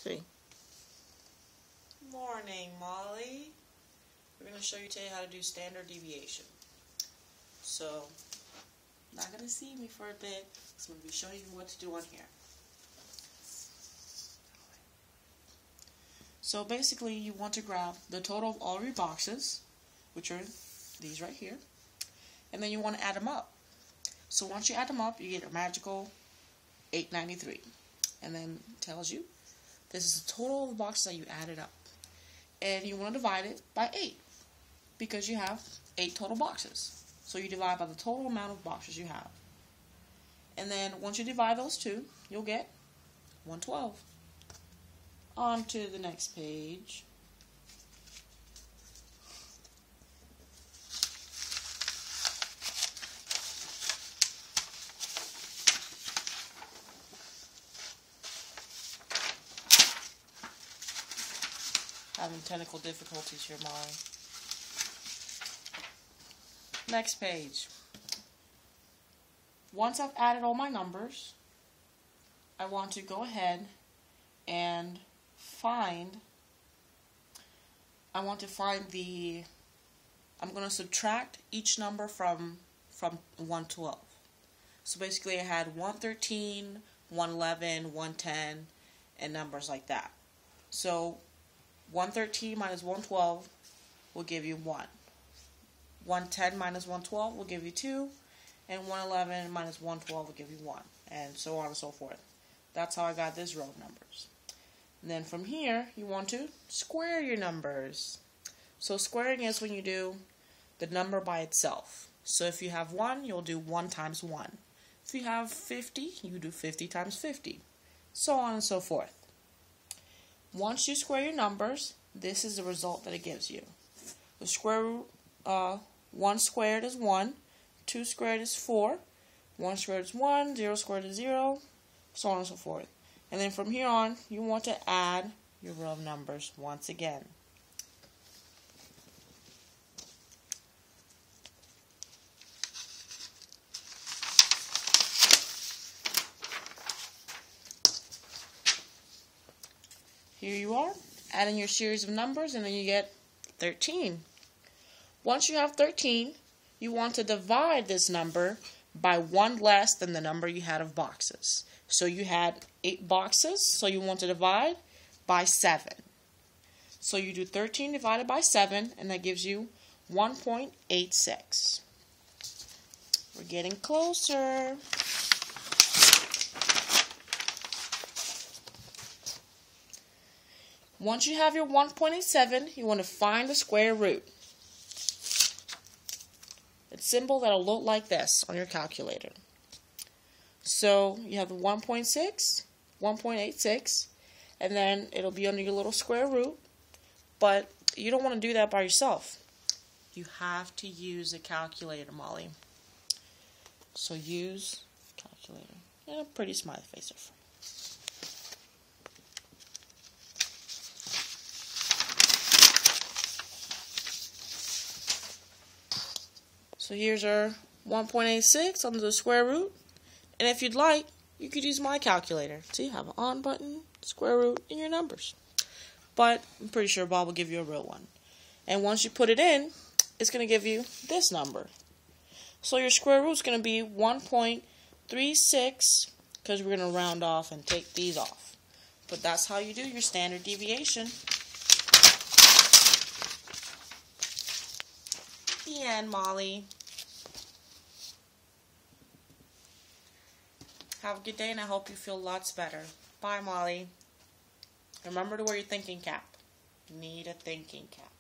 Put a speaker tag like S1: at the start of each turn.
S1: See?
S2: Morning, Molly. We're going to show you today how to do standard deviation. So, not going to see me for a bit, because I'm going to be showing you what to do on here. So basically, you want to grab the total of all your boxes, which are these right here, and then you want to add them up. So once you add them up, you get a magical 893, and then it tells you this is the total of the boxes that you added up, and you want to divide it by 8 because you have 8 total boxes. So you divide by the total amount of boxes you have, and then once you divide those two, you'll get 112. On to the next page. Having technical difficulties here, Molly. Next page. Once I've added all my numbers, I want to go ahead and I'm going to subtract each number from 112. So basically I had 113, 111, 110, and numbers like that. So 113 minus 112 will give you 1. 110 minus 112 will give you 2. And 111 minus 112 will give you 1. And so on and so forth. That's how I got this row of numbers. And then from here, you want to square your numbers. So squaring is when you do the number by itself. So if you have 1, you'll do 1 times 1. If you have 50, you do 50 times 50. So on and so forth. Once you square your numbers, this is the result that it gives you. The square root, 1 squared is 1, 2 squared is 4, 1 squared is 1, 0 squared is 0, so on and so forth. And then from here on, you want to add your row of numbers once again. Here you are, adding your series of numbers, and then you get 13. Once you have 13, you want to divide this number by 1 less than the number you had of boxes. So you had 8 boxes, so you want to divide by 7. So you do 13 divided by 7, and that gives you 1.86. We're getting closer. Once you have your 1.87, you want to find the square root. It's symbol that'll look like this on your calculator. So you have the 1.6, 1.86, and then it'll be under your little square root. But you don't want to do that by yourself. You have to use a calculator, Molly. So use calculator. And a pretty smiley face there for you. So here's our 1.86 under the square root. And if you'd like, you could use my calculator. See, you have an on button, square root, and your numbers. But I'm pretty sure Bob will give you a real one. And once you put it in, it's going to give you this number. So your square root is going to be 1.36, because we're going to round off and take these off. But that's how you do your standard deviation. The end, Molly. Have a good day, and I hope you feel lots better. Bye, Molly. Remember to wear your thinking cap. You need a thinking cap.